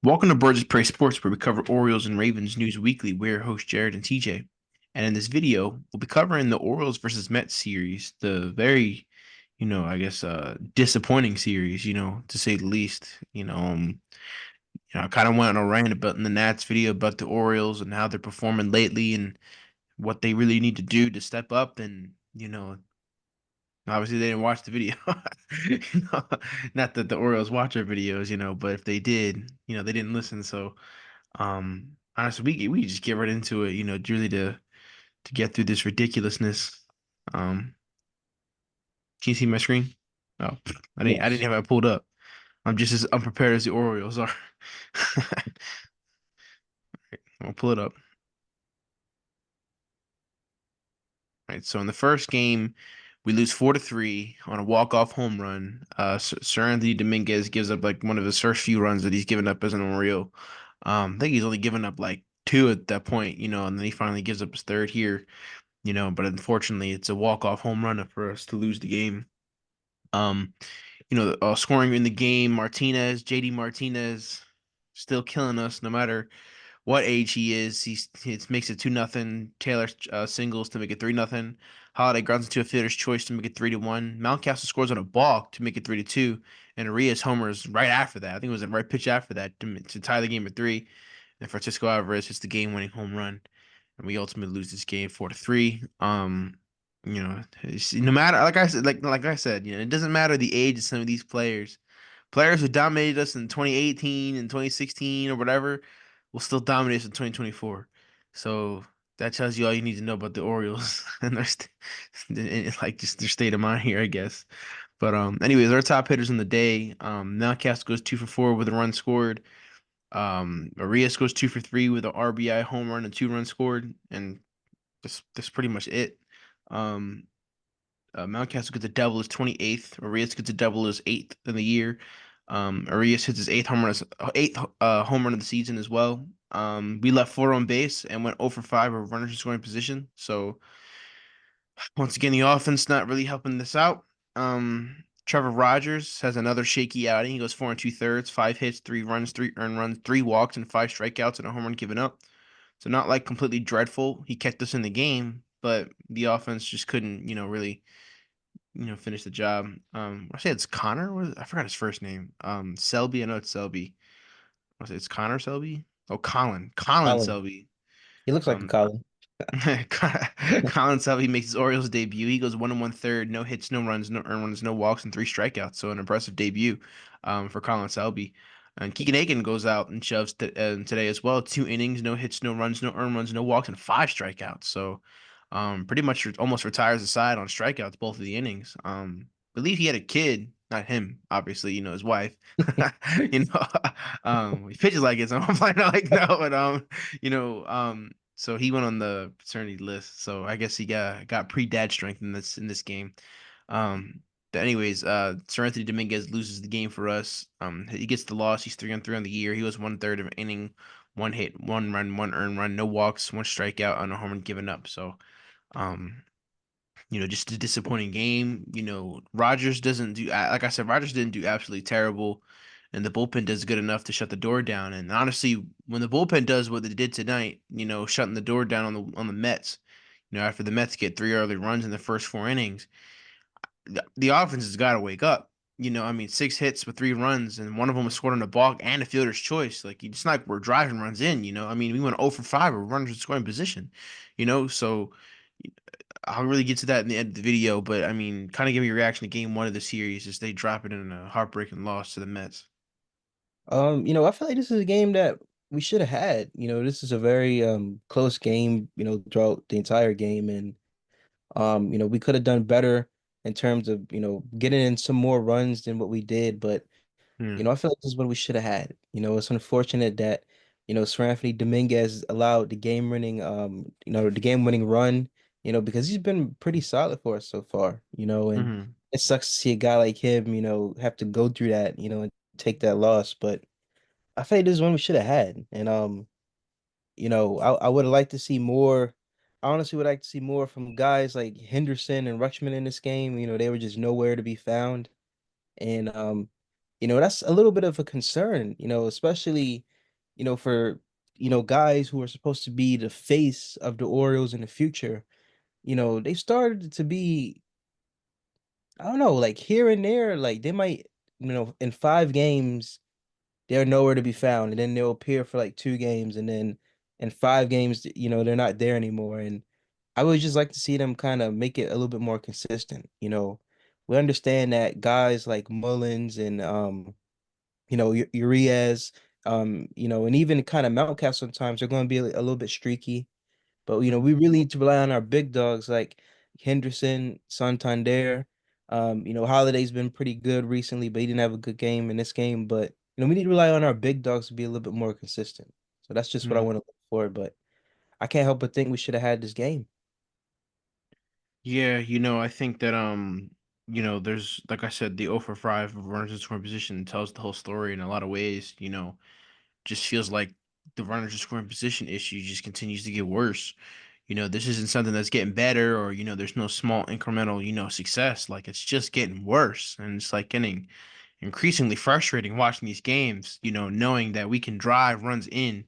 Welcome to Birds of Prey Sports, where we cover Orioles and Ravens news weekly. We're your hosts, Jared and TJ. And in this video, we'll be covering the Orioles versus Mets series, the very, I guess, disappointing series, to say the least. I kind of went on a rant about in the Nats video about the Orioles and how they're performing lately and what they really need to do to step up. And, obviously they didn't watch the video. You know, Not that the Orioles watch our videos, but if they did, they didn't listen. So, honestly, we just get right into it, really to get through this ridiculousness. Um, can you see my screen? Oh, I didn't Yes. have it pulled up. I'm just as unprepared as the Orioles are. I'll pull it up. Right. So in the first game, we lose 4-3 on a walk-off home run. Sir Anthony Dominguez gives up like one of his first few runs that he's given up as an Oriole. I think he's only given up like two at that point, and then he finally gives up his third here. But unfortunately, it's a walk-off home run for us to lose the game. Um, Scoring in the game, Martinez, JD Martinez, still killing us no matter what age he is. He makes it 2-0. Taylor singles to make it 3-0. Holiday grounds into a fielder's choice to make it 3-1. Mountcastle scores on a balk to make it 3-2, and Arias homers right after that. I think it was the right pitch after that to tie the game at three. And Francisco Alvarez hits the game-winning home run, and we ultimately lose this game 4-3. No matter like I said, it doesn't matter the age of some of these players. Players who dominated us in 2018 and 2016 or whatever will still dominate us in 2024. So that tells you all you need to know about the Orioles and just their state of mind here, I guess. But anyways, our top hitters in the day. Nowcast goes 2 for 4 with a run scored. Arias goes 2 for 3 with an RBI home run and 2 runs scored, and that's pretty much it. Um, Mountcastle gets a double his 28th. Arias gets a double his eighth in the year. Arias hits his eighth home run of the season as well. We left four on base and went 0 for 5 with runners in scoring position. So once again, the offense not really helping this out. Trevor Rogers has another shaky outing. He goes 4 and 2/3, 5 hits, 3 runs, 3 earned runs, 3 walks, and 5 strikeouts, and a home run given up. So not like completely dreadful. He kept us in the game, but the offense just couldn't, really, finish the job. I say it's Connor. I forgot his first name. Selby. I know it's Selby. I say it's Connor Selby. Oh, Colin. Colin Colin. Selby. He looks like a Um, Colin. Colin Selby makes his Orioles debut. He goes 1 and 1/3, no hits, no runs, no earned runs, no walks, and 3 strikeouts. So an impressive debut, for Colin Selby. And Keegan Aiken goes out and shoves today as well. 2 innings, no hits, no runs, no earned runs, no walks, and 5 strikeouts. So, pretty much almost retires the side on strikeouts both of the innings. Believe he had a kid, not him, obviously. His wife. You know, he pitches like it, so I'm playing like no, but you know, so he went on the paternity list. So I guess he got pre-dad strength in this game. But anyways, Sir Anthony Dominguez loses the game for us. He gets the loss. He's 3 on 3 on the year. He was 1/3 of an inning, 1 hit, 1 run, 1 earned run, no walks, 1 strikeout, on a home run given up. So, um, just a disappointing game. Rogers doesn't do like I said, Rogers didn't do absolutely terrible, and the bullpen does good enough to shut the door down. And honestly, when the bullpen does what they did tonight, shutting the door down on the Mets, after the Mets get 3 early runs in the first 4 innings, the offense has got to wake up. I mean, 6 hits with 3 runs, and one of them was scored on a balk and a fielder's choice. Like, it's not like we're driving runs in. I mean, we went 0 for 5 with runners in scoring position. So I'll really get to that in the end of the video, but I mean, kind of give me your reaction to game one of the series as they drop it in a heartbreaking loss to the Mets. I feel like this is a game that we should have had. This is a very close game, throughout the entire game. And we could have done better in terms of, getting in some more runs than what we did. But Hmm. I feel like this is what we should have had. It's unfortunate that, Sir Anthony Dominguez allowed the game winning run, because he's been pretty solid for us so far, and Hmm. it sucks to see a guy like him, have to go through that, and take that loss. But I feel like this is one we should have had. And I would have liked to see more. I honestly would like to see more from guys like Henderson and Rutschman in this game. They were just nowhere to be found. And that's a little bit of a concern, especially, for guys who are supposed to be the face of the Orioles in the future, they started to be, I don't know, like here and there, like they might, in 5 games, they're nowhere to be found, and then they'll appear for like 2 games, and then in 5 games, they're not there anymore. And I would just like to see them kind of make it a little bit more consistent. We understand that guys like Mullins and Urias, and even kind of Mountcastle sometimes are going to be a little bit streaky. But we really need to rely on our big dogs like Henderson, Santander. Holiday's been pretty good recently, but he didn't have a good game in this game. But we need to rely on our big dogs to be a little bit more consistent. So that's just what I Mm. want to look for. But I can't help but think we should have had this game. Yeah, I think that there's like I said, the 0 for 5 of runners in scoring position tells the whole story in a lot of ways. Just feels like the runners in scoring position issue just continues to get worse. This isn't something that's getting better, or there's no small incremental, success. Like it's just getting worse, and it's like getting increasingly frustrating watching these games. Knowing that we can drive runs in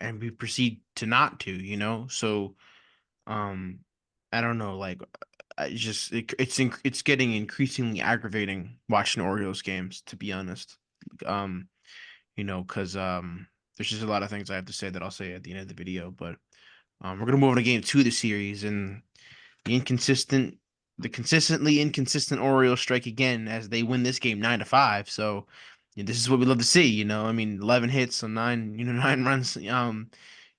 and we proceed to not to. So um, I don't know, like it's getting increasingly aggravating watching Orioles games, to be honest. Um, because there's just a lot of things I have to say that I'll say at the end of the video, but we're gonna move on to game 2 of the series, and the inconsistent, the consistently inconsistent Orioles strike again as they win this game 9-5. So this is what we love to see. I mean, 11 hits on nine, 9 runs.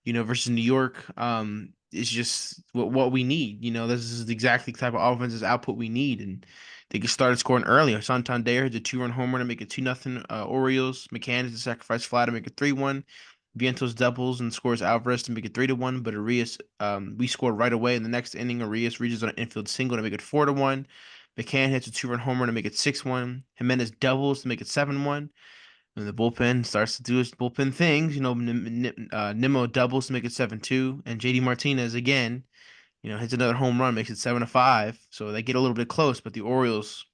Versus New York, is just what we need. This is exactly the type of offensive output we need, and they get started scoring early. Santander hits a 2-run homer to make it 2-0. Orioles. McCann hits a sacrifice fly to make it 3-1. Vientos doubles and scores Alvarez to make it 3-1. But Arias, we scored right away in the next inning. Arias reaches on an infield single to make it 4-1. McCann hits a 2-run homer to make it 6-1. Jimenez doubles to make it 7-1. And the bullpen starts to do its bullpen things. Nimmo doubles to make it 7-2. And JD Martinez again, hits another home run, makes it 7-5. So they get a little bit close, but the Orioles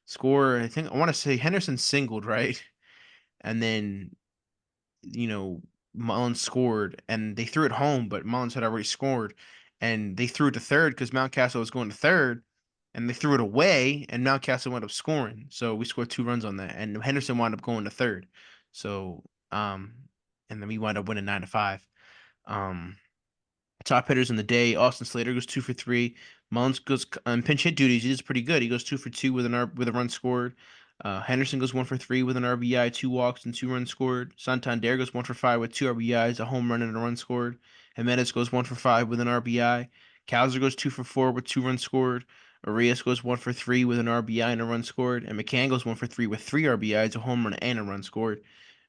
score. I want to say Henderson singled, right? And then you know, Mullins scored and they threw it home, but Mullins had already scored. And they threw it to third because Mountcastle was going to third. And they threw it away, and Mountcastle wound up scoring. So we scored 2 runs on that. And Henderson wound up going to third. So, and then we wound up winning 9-5. Um, Top hitters in the day. Austin Slater goes 2 for 3. Mullins goes on pinch hit duties. He does pretty good. He goes 2 for 2 with a run scored. Henderson goes 1 for 3 with an RBI, 2 walks, and 2 runs scored. Santander goes 1 for 5 with 2 RBIs, a home run, and a run scored. Jimenez goes 1 for 5 with an RBI. Kowser goes 2 for 4 with 2 runs scored. Arias goes 1 for 3 with an RBI and a run scored. And McCann goes 1 for 3 with 3 RBIs, a home run, and a run scored.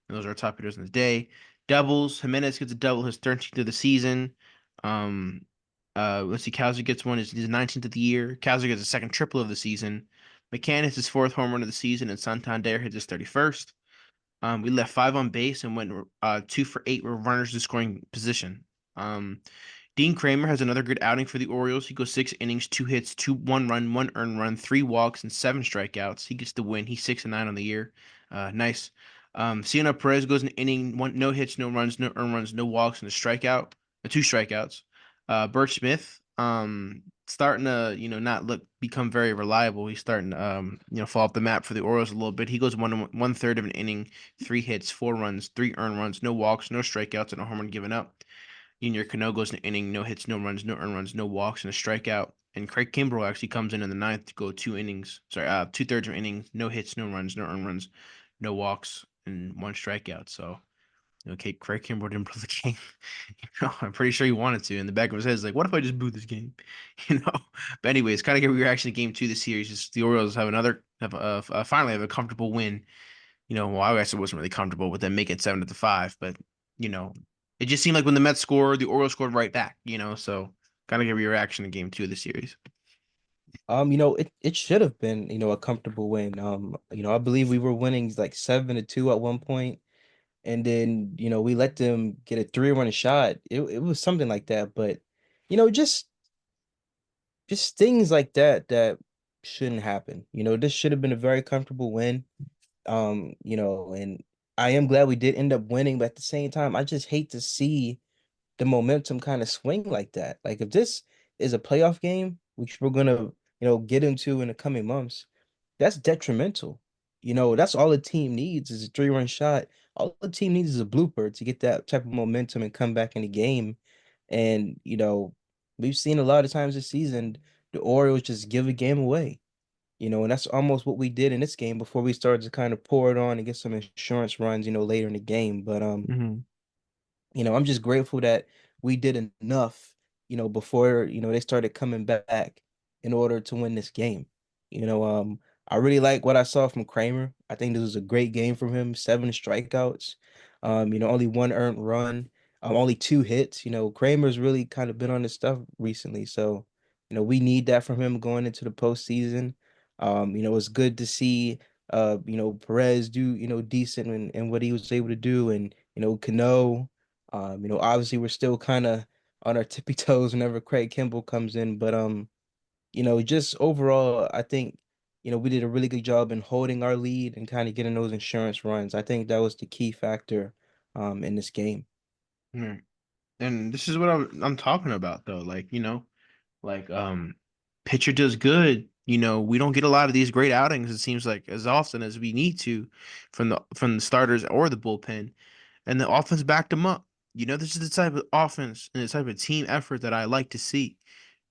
And those are our top hitters in the day. Doubles. Jimenez gets a double, his 13th of the season. Um, let's see. Kowser gets one. He's 19th of the year. Kowser gets a second triple of the season. McCann hits his fourth home run of the season, and Santander hits his 31st. We left 5 on base and went 2 for 8 with runners in scoring position. Um, Dean Kramer has another good outing for the Orioles. He goes 6 innings, 2 hits, 1 run, 1 earned run, 3 walks, and 7 strikeouts. He gets the win. He's 6-9 on the year. Nice. Ciano Perez goes an inning, no hits, no runs, no earned runs, no walks, and a strikeout, 2 strikeouts. Burt Smith, starting to not become very reliable. He's starting to fall off the map for the Orioles a little bit. He goes 1/3 of an inning, 3 hits, 4 runs, 3 earned runs, no walks, no strikeouts, and a home run given up. Junior Cano goes an inning, no hits, no runs, no earned runs, no walks, and a strikeout. And Craig Kimbrell actually comes in the ninth to go 2 innings. Sorry, 2/3 of an inning, no hits, no runs, no earned runs, no walks, and 1 strikeout. So, Craig Kimbrell didn't play the game. I'm pretty sure he wanted to. In the back of his head, is like, what if I just boo this game? You know. But anyways, kind of get a reaction to game 2 of the series. Just the Orioles finally have a comfortable win. Well, I guess it wasn't really comfortable with them making 7-5, but you know, it just seemed like when the Mets scored, the Orioles scored right back. So kind of get a reaction to game 2 of the series. It should have been, a comfortable win. I believe we were winning like 7-2 at one point, and then, we let them get a 3-run shot. It was something like that, but just things like that shouldn't happen. This should have been a very comfortable win. And I am glad we did end up winning, but at the same time, I just hate to see the momentum kind of swing like that. Like if this is a playoff game, which we're gonna, get into in the coming months, that's detrimental. That's all the team needs is a 3-run shot. All the team needs is a blooper to get that type of momentum and come back in the game. And, we've seen a lot of times this season the Orioles just give a game away. And that's almost what we did in this game before we started to kind of pour it on and get some insurance runs, later in the game. But Hmm. I'm just grateful that we did enough, before, they started coming back in order to win this game. You know, um, I really like what I saw from Kramer. I think this was a great game from him, 7 strikeouts, only one earned run, only 2 hits. Kramer's really kind of been on this stuff recently. So, we need that from him going into the postseason. It's good to see Perez do, decent and what he was able to do and, Cano. Obviously we're still kind of on our tippy toes whenever Craig Kimball comes in, but just overall, I think, we did a really good job in holding our lead and kind of getting those insurance runs. I think that was the key factor in this game. And this is what I'm talking about though. Like, like pitcher does good. We don't get a lot of these great outings, it seems like, as often as we need to from the starters or the bullpen. And the offense backed them up. This is the type of offense and the type of team effort that I like to see,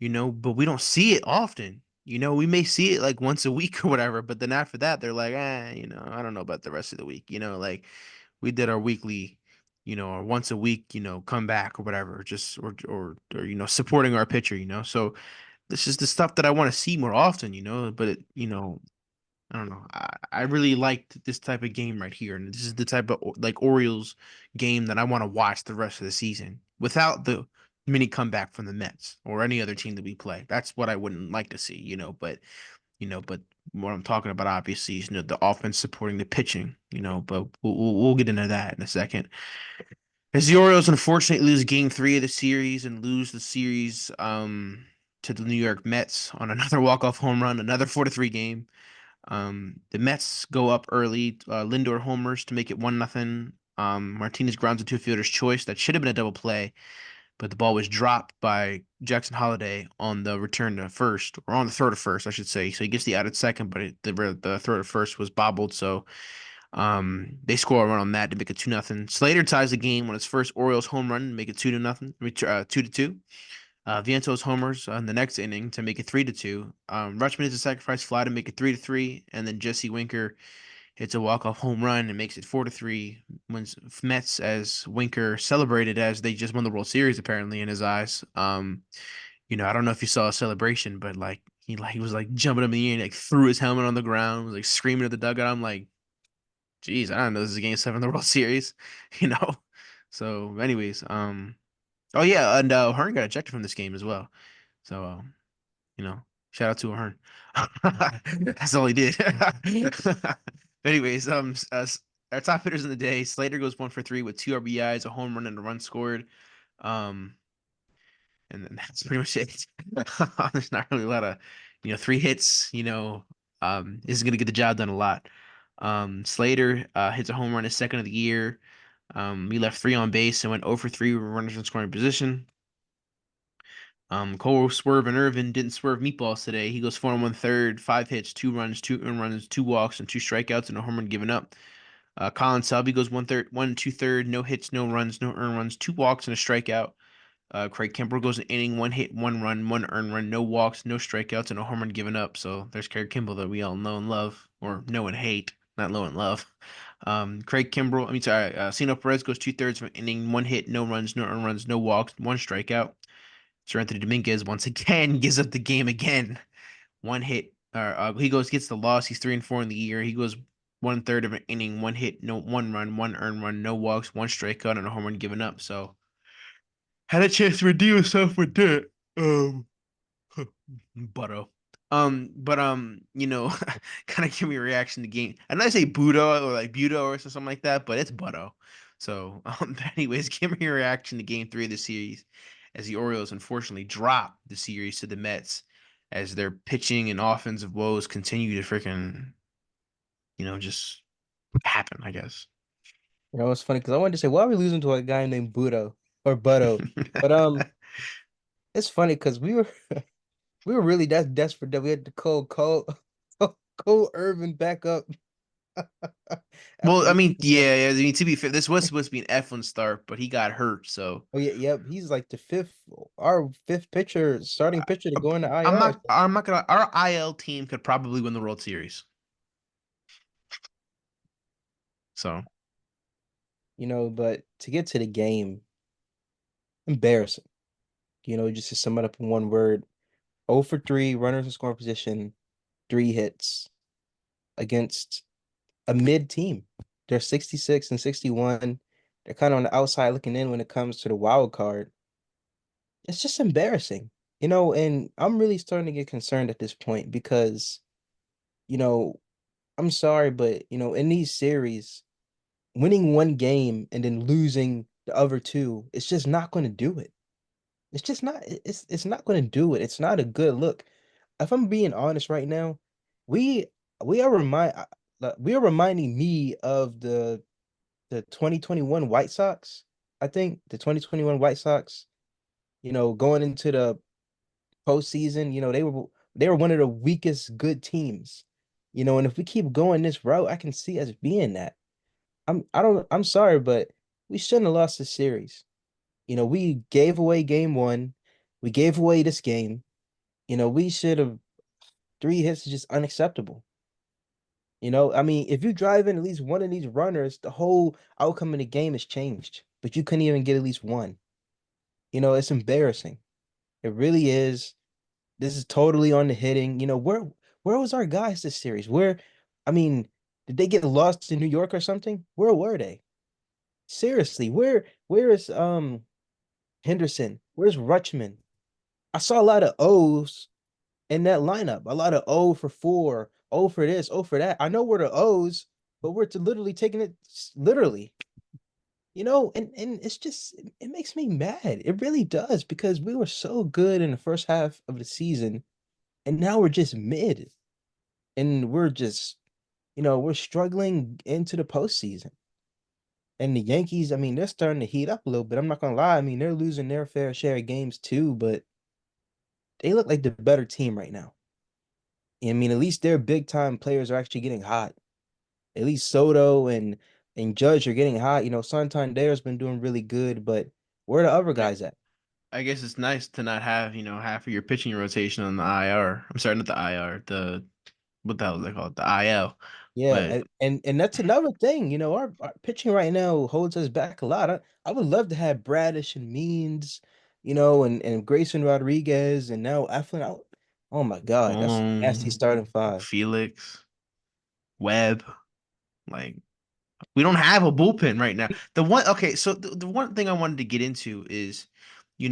but we don't see it often. We may see it like once a week or whatever, but then after that, they're like, I don't know about the rest of the week. Like we did our weekly, or once a week, comeback or whatever, just or supporting our pitcher, So this is the stuff that I want to see more often, but I don't know. I really liked this type of game right here, and this is the type of like Orioles game that I want to watch the rest of the season without the mini comeback from the Mets or any other team that we play. That's what I wouldn't like to see, but what I'm talking about obviously is the offense supporting the pitching, but we'll get into that in a second. As the Orioles unfortunately lose game 3 of the series and lose the series to the New York Mets on another walk-off home run, another 4-3 game. The Mets go up early. Lindor homers to make it 1-0. Martinez grounds into a fielder's choice. That should have been a double play, but the ball was dropped by Jackson Holliday on the return to first, or on the throw to first, I should say. So he gets the out at second, but the throw to first was bobbled. So they score a run on that to make it 2-0. Slater ties the game on his first Orioles home run to make it 2-0, 2-2. Vientos homers in the next inning to make it 3-2. Rutschman hits a sacrifice fly to make it 3-3, and then Jesse Winker hits a walk-off home run and makes it 4-3. Wins Mets as Winker celebrated as they just won the World Series apparently in his eyes. I don't know if you saw a celebration, but he was like jumping up in the air and like threw his helmet on the ground, was like screaming at the dugout. I'm like, geez, I don't know this is Game 7 of the World Series, you know. So, anyways, oh yeah, and Hearn got ejected from this game as well. So, you know, shout out to Hearn. That's all he did. Anyways, our top hitters in the day, Slater goes 1 for 3 with 2 RBIs, a home run, and a run scored. Um, and then that's pretty much it. There's not really a lot of, 3 hits. Is going to get the job done a lot. Slater hits a home run his second of the year. He left 3 on base and went 0 for 3 with runners in scoring position. Cole Swerve and Irvin didn't swerve meatballs today. He goes 4 and 1/3, 5 hits, 2 runs, 2 earned runs, 2 walks, and 2 strikeouts, and a home run given up. Colin Selby goes 1/3, 1 and 2/3, no hits, no runs, no earned runs, 2 walks, and a strikeout. Craig Kimbrell goes an inning, 1 hit, 1 run, 1 earned run, no walks, no strikeouts, and a home run given up. So there's Craig Kimbrell that we all know and love, or know and hate, not know and love. Craig Kimbrell, I mean, sorry, Cino Perez goes 2/3 of an inning, 1 hit, no runs, no earned runs, no walks, 1 strikeout. Sir Anthony Dominguez once again gives up the game again. 1 hit, he gets the loss. He's 3 and 4 in the year. He goes 1/3 of an inning, 1 hit, no 1 run, 1 earned run, no walks, 1 strikeout, and a home run given up. So had a chance to redeem himself with that. But kind of give me a reaction to game. I know I say Budo or like Budo or something like that, but it's Butto. So, anyways, give me your reaction to Game 3 of the series, as the Orioles unfortunately drop the series to the Mets, as their pitching and offensive woes continue to freaking, just happen. I guess. You know, it's funny because I wanted to say, why are we losing to a guy named Budo or Budo? But it's funny because we were really that desperate that we had to call Cole Irvin back up after Well, I mean, losing him. yeah, I mean, to be fair, this was supposed to be an F1 start, but he got hurt, so Oh yeah, yep. He's like our fifth pitcher, starting pitcher to go into IR. I'm not gonna. Our IL team could probably win the World Series. So, But to get to the game, embarrassing. Just to sum it up in one word, 0 for 3, runners in scoring position, 3 hits against a mid team. They're 66 and 61. They're kind of on the outside looking in when it comes to the wild card. It's just embarrassing. And I'm really starting to get concerned at this point because, you know, I'm sorry, but in these series, winning one game and then losing the other two, it's just not going to do it. It's just not it's not going to do it. It's not a good look. If I'm being honest right now, we we are we are reminding me of the 2021 White Sox. I think the 2021 White Sox, going into the postseason, they were one of the weakest good teams. And if we keep going this route, I can see us being that. I'm sorry, but we shouldn't have lost this series. We gave away game one. We gave away this game. We should have 3 hits is just unacceptable. I mean, if you drive in at least one of these runners, the whole outcome of the game has changed. But you couldn't even get at least one. It's embarrassing. It really is. This is totally on the hitting. Where was our guys this series? I mean, did they get lost in New York or something? Where were they? Seriously, where is Henderson? Where's Rutschman? I saw a lot of O's in that lineup. A lot of O for 4, O for this, O for that. I know we're the O's, but we're to literally taking it literally. And it's just it makes me mad. It really does because we were so good in the first half of the season, and now we're just mid, and we're just we're struggling into the postseason. And the Yankees, I mean, they're starting to heat up a little bit. I'm not gonna lie. I mean, they're losing their fair share of games too, but they look like the better team right now. I mean, at least their big time players are actually getting hot. At least Soto and Judge are getting hot. Santander's been doing really good, but where are the other I, guys at? I guess it's nice to not have half of your pitching rotation on the IR. I'm sorry, not the IR. The what the hell is they called? The IL. Yeah, But and that's another thing. Our pitching right now holds us back a lot. I would love to have Bradish and Means, and Grayson Rodriguez, and now Eflin out. Oh my God, that's nasty Cologne, starting five. Felix, Webb, like we don't have a bullpen right now. The one, okay, so the one thing I wanted to get into is, we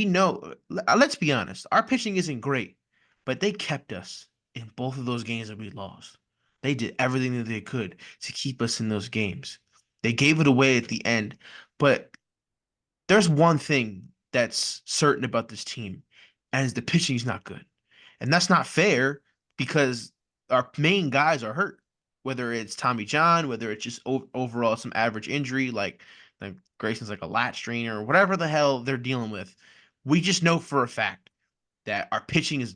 know, let's be honest, our pitching isn't great, but they kept us in both of those games that we lost. They did everything that they could to keep us in those games. They gave it away at the end, but there's one thing that's certain about this team, and is the pitching is not good. And that's not fair because our main guys are hurt. Whether it's Tommy John, whether it's just overall some average injury like Grayson's like a lat strain or whatever the hell they're dealing with. We just know for a fact that our pitching is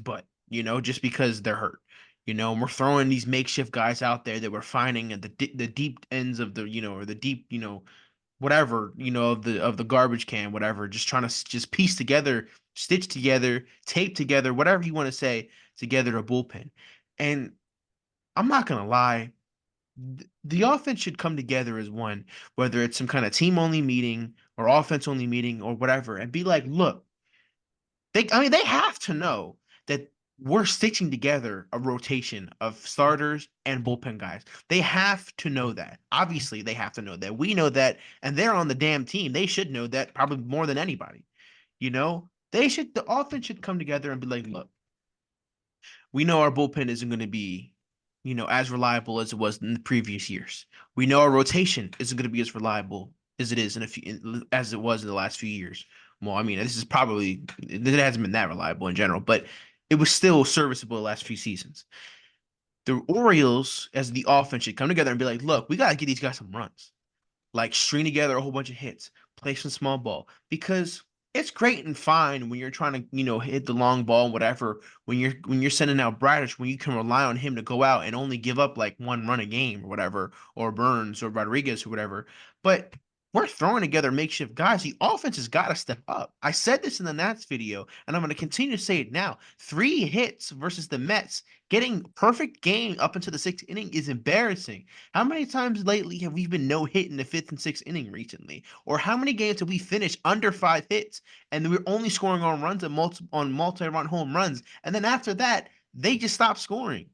butt, just because they're hurt. And we're throwing these makeshift guys out there that we're finding at the deep ends of or the deep, whatever, of the garbage can, whatever, just trying to just piece together, stitch together, tape together, whatever you want to say, together a bullpen. And I'm not gonna lie, the offense should come together as one, whether it's some kind of team only meeting or offense only meeting or whatever, and be like, look, they have to know that we're stitching together a rotation of starters and bullpen guys. They have to know that. Obviously, they have to know that. We know that, and they're on the damn team. They should know that probably more than anybody. The offense should come together and be like, look, we know our bullpen isn't going to be, as reliable as it was in the previous years. We know our rotation isn't going to be as reliable as it is as it was in the last few years. Well, I mean, it hasn't been that reliable in general, but it was still serviceable the last few seasons. The Orioles, as the offense, should come together and be like, look, we got to get these guys some runs, like string together a whole bunch of hits, play some small ball because it's great and fine when you're trying to, hit the long ball, whatever. When you're sending out Bradish, when you can rely on him to go out and only give up like one run a game or whatever, or Burns or Rodriguez or whatever. But we're throwing together makeshift guys. The offense has got to step up. I said this in the Nats video, and I'm going to continue to say it now. 3 hits versus the Mets, getting perfect game up into the 6th inning is embarrassing. How many times lately have we been no hit in the 5th and 6th inning recently? Or how many games have we finished under 5 hits and we're only scoring on runs and multi-run home runs? And then after that, they just stop scoring.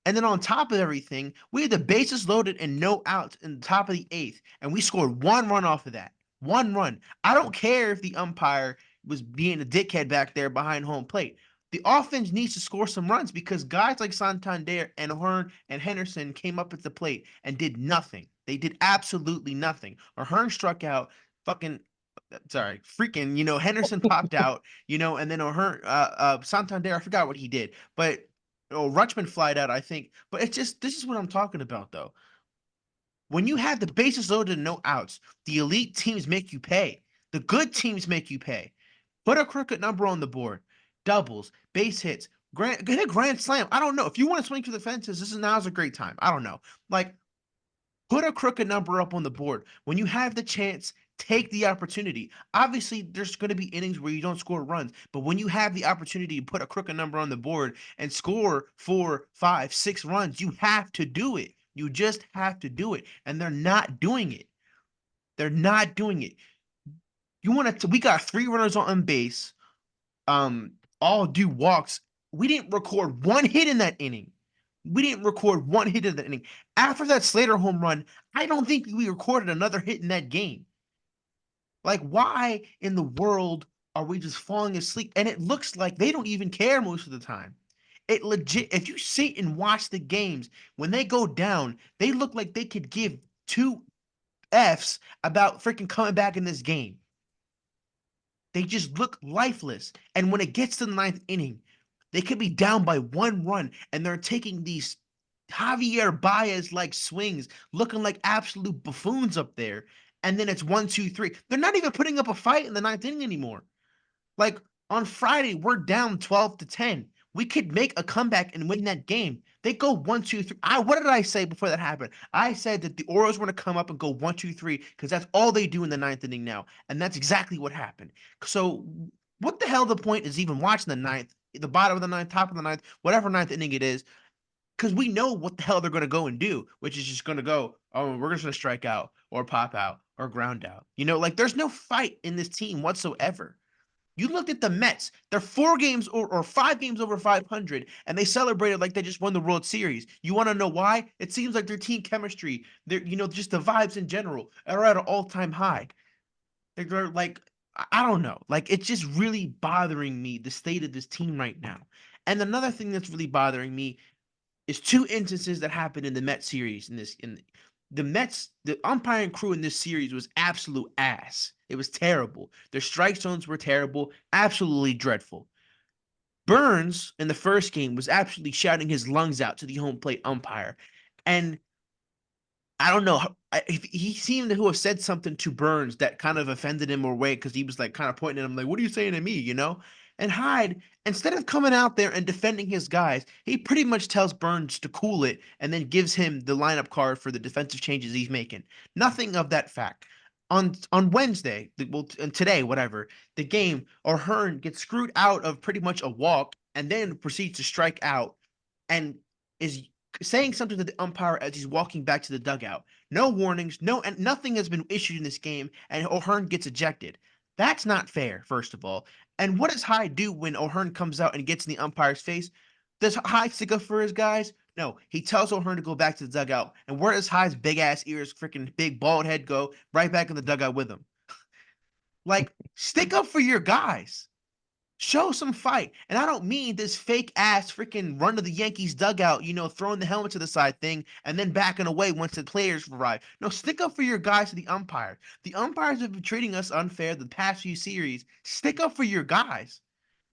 And then on top of everything, we had the bases loaded and no outs in the top of the 8th, and we scored 1 run off of that. 1 run. I don't care if the umpire was being a dickhead back there behind home plate. The offense needs to score some runs because guys like Santander and Hearn and Henderson came up at the plate and did nothing. They did absolutely nothing. Or Hearn struck out, fucking sorry, freaking, Henderson popped out, and then Hearn, Santander, I forgot what he did, but Rutschman flied out, I think. But it's just this is what I'm talking about though. When you have the bases loaded and no outs, the elite teams make you pay. The good teams make you pay. Put a crooked number on the board. Doubles, base hits, get a grand slam. I don't know. If you want to swing for the fences, now's a great time. I don't know. Like, put a crooked number up on the board. When you have the chance, take the opportunity. Obviously, there's going to be innings where you don't score runs, but when you have the opportunity to put a crooked number on the board and score 4, 5, 6 runs, you have to do it. You just have to do it. And they're not doing it. They're not doing it. You want to, we got 3 runners on base, all do walks. We didn't record 1 hit in that inning. We didn't record 1 hit in that inning. After that Slater home run, I don't think we recorded another hit in that game. Like, why in the world are we just falling asleep? And it looks like they don't even care most of the time. It legit, if you sit and watch the games, when they go down, they look like they could give two F's about freaking coming back in this game. They just look lifeless. And when it gets to the 9th inning, they could be down by 1 run and they're taking these Javier Baez like swings, looking like absolute buffoons up there. And then it's 1, 2, 3. They're not even putting up a fight in the 9th inning anymore. Like on Friday, we're down 12-10. We could make a comeback and win that game. They go 1, 2, 3. What did I say before that happened? I said that the Orioles were going to come up and go 1, 2, 3 because that's all they do in the 9th inning now, and that's exactly what happened. So, what the hell? The point is even watching the ninth, the bottom of the ninth, top of the ninth, whatever 9th inning it is, because we know what the hell they're going to go and do, which is just going to go, oh, we're just going to strike out or pop out or ground out. Like there's no fight in this team whatsoever. You looked at the Mets. They're 4 games or 5 games over 500, and they celebrated like they just won the World Series. You want to know why? It seems like their team chemistry, just the vibes in general are at an all-time high. They're like, I don't know. Like, it's just really bothering me, the state of this team right now. And another thing that's really bothering me is 2 instances that happened in the Mets series. In the Mets, the umpiring crew in this series was absolute ass. It was terrible. Their strike zones were terrible, absolutely dreadful. Burns in the first game was absolutely shouting his lungs out to the home plate umpire, and I don't know. He seemed to have said something to Burns that kind of offended him or way because he was like kind of pointing at him like, "What are you saying to me?" And Hyde, instead of coming out there and defending his guys, he pretty much tells Burns to cool it and then gives him the lineup card for the defensive changes he's making. Nothing of that fact. On Wednesday, well, and today, whatever, the game, O'Hearn gets screwed out of pretty much a walk and then proceeds to strike out and is saying something to the umpire as he's walking back to the dugout. No warnings, and nothing has been issued in this game, and O'Hearn gets ejected. That's not fair, first of all. And what does Hyde do when O'Hearn comes out and gets in the umpire's face? Does Hyde stick up for his guys? No, he tells O'Hearn to go back to the dugout. And where does Hyde's big ass ears, freaking big bald head go? Right back in the dugout with him. Like, stick up for your guys. Show some fight. And I don't mean this fake ass freaking run to the Yankees dugout, throwing the helmet to the side thing and then backing away once the players arrive. No, stick up for your guys to the umpire. The umpires have been treating us unfair the past few series. Stick up for your guys.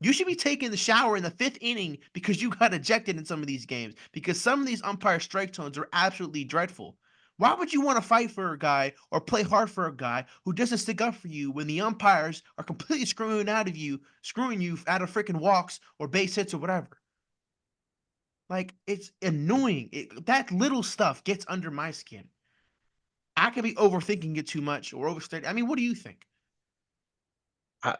You should be taking the shower in the fifth inning because you got ejected in some of these games because some of these umpire strike zones are absolutely dreadful. Why would you want to fight for a guy or play hard for a guy who doesn't stick up for you when the umpires are completely screwing you out of freaking walks or base hits or whatever? Like it's annoying. That little stuff gets under my skin. I could be overthinking it too much or overstating. I mean, what do you think?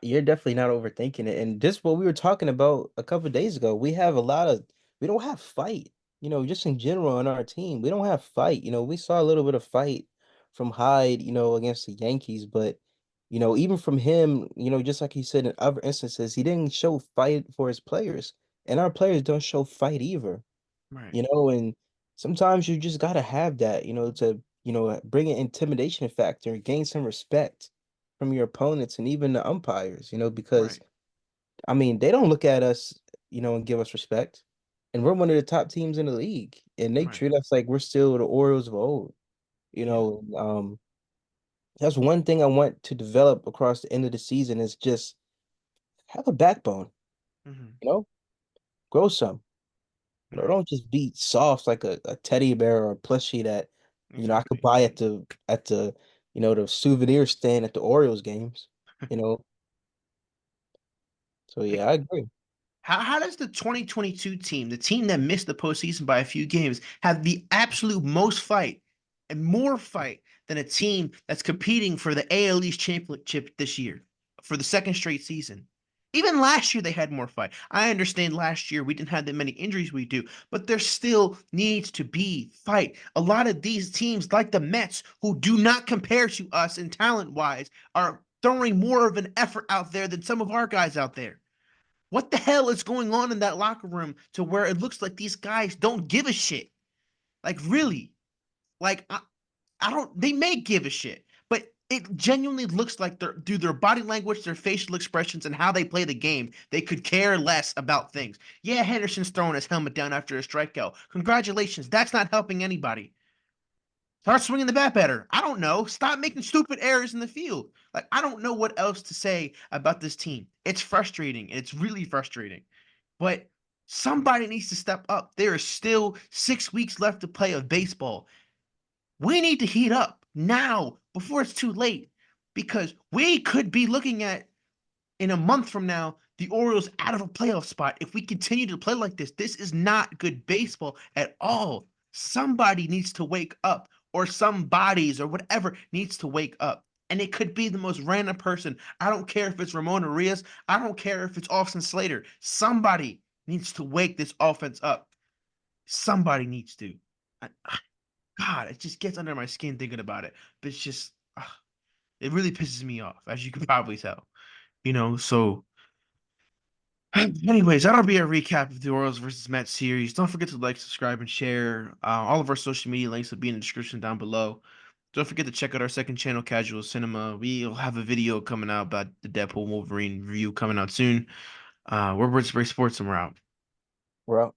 You're definitely not overthinking it. And just what we were talking about a couple of days ago, we don't have fight, just in general on our team. We don't have fight. We saw a little bit of fight from Hyde, against the Yankees, but even from him, just like he said in other instances, he didn't show fight for his players. And our players don't show fight either, Right, and sometimes you just gotta have that, to, bring an intimidation factor and gain some respect from your opponents and even the umpires, because right, I mean they don't look at us, and give us respect. And we're one of the top teams in the league. And they right. treat us like we're still the Orioles of old. Yeah. That's one thing I want to develop across the end of the season is just have a backbone, Hmm. you know, grow some. Right. Don't just be soft like a teddy bear or a plushie that, I could Exactly. buy at the the souvenir stand at the Orioles games, you know. So Like, yeah, I agree. how does the 2022 team, the team that missed the postseason by a few games, have the absolute most fight and more fight than a team that's competing for the AL East championship this year for the second straight season? Even last year they had more fight. I understand last year we didn't have that many injuries we do, but there still needs to be fight. A lot of these teams, like the Mets, who do not compare to us in talent wise, are throwing more of an effort out there than some of our guys out there. What the hell is going on in that locker room to where it looks like these guys don't give a shit? Like really? Like I don't. They may give a shit, but it genuinely looks like through their body language, their facial expressions, and how they play the game, they could care less about things. Yeah, Henderson's throwing his helmet down after a strikeout. Congratulations. That's not helping anybody. Start swinging the bat better. I don't know. Stop making stupid errors in the field. Like I don't know what else to say about this team. It's frustrating. It's really frustrating. But somebody needs to step up. There is still 6 weeks left to play of baseball. We need to heat up now before it's too late because we could be looking at in a month from now the Orioles out of a playoff spot if we continue to play like this. This is not good baseball at all. Somebody needs to wake up, or some bodies or whatever needs to wake up. And it could be the most random person. I don't care if it's Ramon Arias. I don't care if it's Austin Slater. Somebody needs to wake this offense up. Somebody needs to. God, it just gets under my skin thinking about it. But it's just, it really pisses me off, as you can probably tell. So anyways, that'll be a recap of the Orioles versus Mets series. Don't forget to like, subscribe, and share. All of our social media links will be in the description down below. Don't forget to check out our second channel, Casual Cinema. We'll have a video coming out about the Deadpool Wolverine review coming out soon. We're Bird Spray Sports, and we're out. We're out.